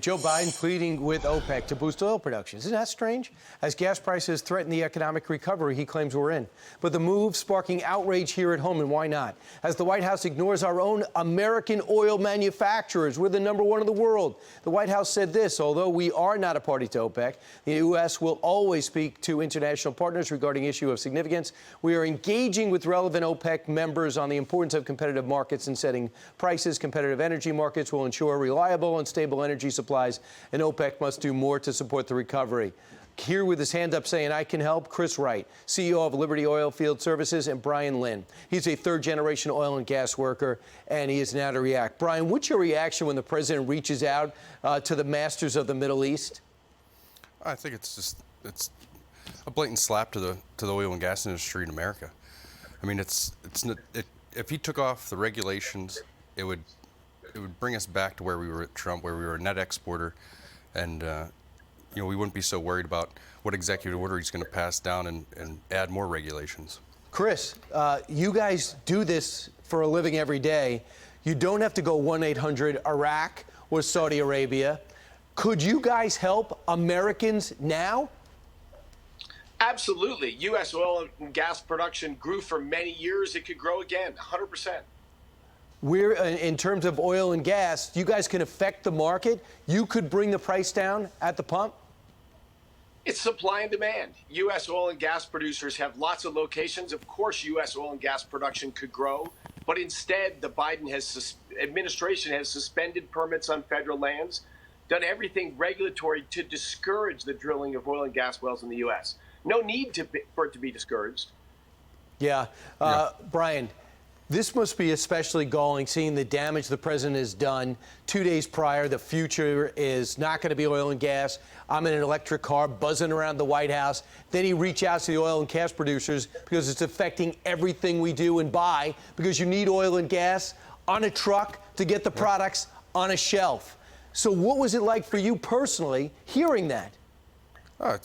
Joe Biden pleading with OPEC to boost oil production. Isn't that strange? As gas prices threaten the economic recovery he claims we're in. But the move sparking outrage here at home, and why not? As the White House ignores our own American oil manufacturers. We're the #1 in the world. The White House said this: although we are not a party to OPEC, the U.S. will always speak to international partners regarding issue of significance. We are engaging with relevant OPEC members on the importance of competitive markets and setting prices. Competitive energy markets will ensure reliable and stable energy supplies, and OPEC must do more to support the recovery. Here with his hand up saying, I can help, Chris Wright, CEO of Liberty Oilfield Services, and Brian Linn. He's a third-generation oil and gas worker, and he is now to react. Brian, what's your reaction when the president reaches out to the masters of the Middle East? I think it's a blatant slap to the oil and gas industry in America. I mean, if he took off the regulations, it would bring us back to where we were at Trump, where we were a net exporter, and we wouldn't be so worried about what executive order he's going to pass down and add more regulations. Chris, you guys do this for a living every day. You don't have to go 1-800-Iraq or Saudi Arabia. Could you guys help Americans now? Absolutely. U.S. oil and gas production grew for many years. It could grow again, 100%. We're, in terms of oil and gas, you guys can affect the market. You could bring the price down at the pump. It's supply and demand. U.S. oil and gas producers have lots of locations. Of course, U.S. oil and gas production could grow, but instead, the Biden administration has suspended permits on federal lands, done everything regulatory to discourage the drilling of oil and gas wells in the U.S. No need for it to be discouraged. Yeah. Brian, this must be especially galling, seeing the damage the president has done 2 days prior. The future is not going to be oil and gas. I'm in an electric car buzzing around the White House. Then he reaches out to the oil and gas producers because it's affecting everything we do and buy, because you need oil and gas on a truck to get the products on a shelf. So what was it like for you personally hearing that? I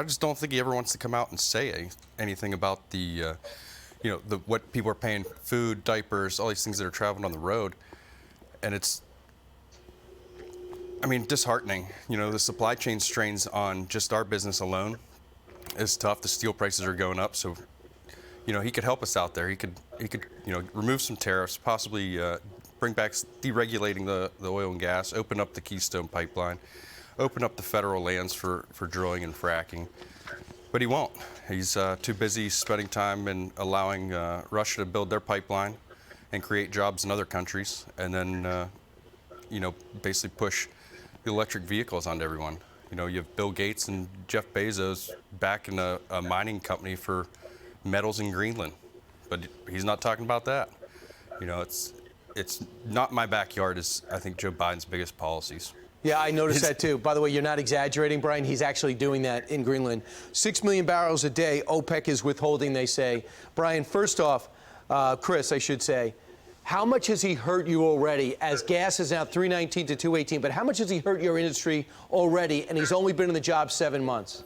just don't think he ever wants to come out and say anything about the what people are paying, food, diapers, all these things that are traveling on the road. And it's, disheartening. The supply chain strains on just our business alone is tough. The steel prices are going up. So, he could help us out there. He could remove some tariffs, possibly bring back deregulating the oil and gas, open up the Keystone Pipeline, open up the federal lands for drilling and fracking. But he won't. He's too busy spending time and allowing Russia to build their pipeline and create jobs in other countries, and then, basically push the electric vehicles onto everyone. You have Bill Gates and Jeff Bezos backing a mining company for metals in Greenland, but he's not talking about that. It's not my backyard is, I think, Joe Biden's biggest policies. Yeah, I noticed that too. By the way, you're not exaggerating, Brian. He's actually doing that in Greenland. 6 million barrels a day OPEC is withholding, they say. Brian, first off, Chris, I should say, how much has he hurt you already? As gas is now $3.19 to $2.18, but how much has he hurt your industry already? And he's only been in the job 7 months.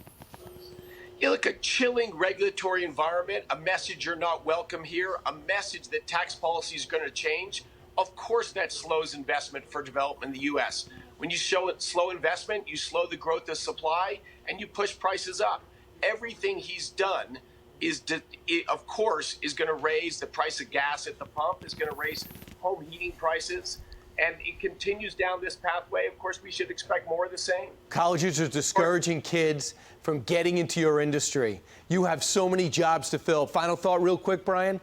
You look, a chilling regulatory environment, a message you're not welcome here, a message that tax policy is going to change. Of course, that slows investment for development in the U.S. When you show it slow investment, you slow the growth of supply, and you push prices up. Everything he's done of course, is going to raise the price of gas at the pump, is going to raise home heating prices, and it continues down this pathway. Of course, we should expect more of the same. Colleges are discouraging kids from getting into your industry. You have so many jobs to fill. Final thought real quick, Brian?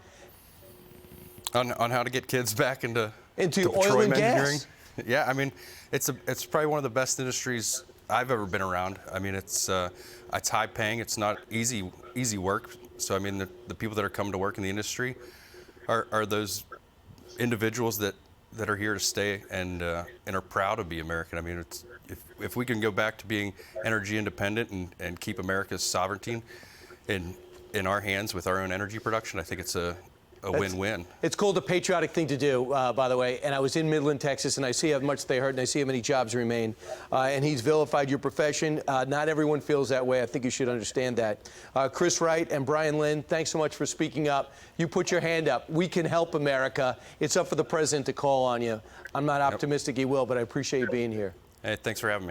On how to get kids back into oil and engineering. Gas. Yeah, it's probably one of the best industries I've ever been around. It's high paying. It's not easy work. So the people that are coming to work in the industry are those individuals that are here to stay and are proud to be American. If we can go back to being energy independent and keep America's sovereignty in our hands with our own energy production, I think it's win-win. It's called a patriotic thing to do, by the way. And I was in Midland, Texas, and I see how much they hurt, and I see how many jobs remain. And he's vilified your profession. Not everyone feels that way. I think you should understand that. Chris Wright and Brian Linn, thanks so much for speaking up. You put your hand up. We can help America. It's up for the president to call on you. I'm not optimistic he will, but I appreciate you being here. Hey, thanks for having me.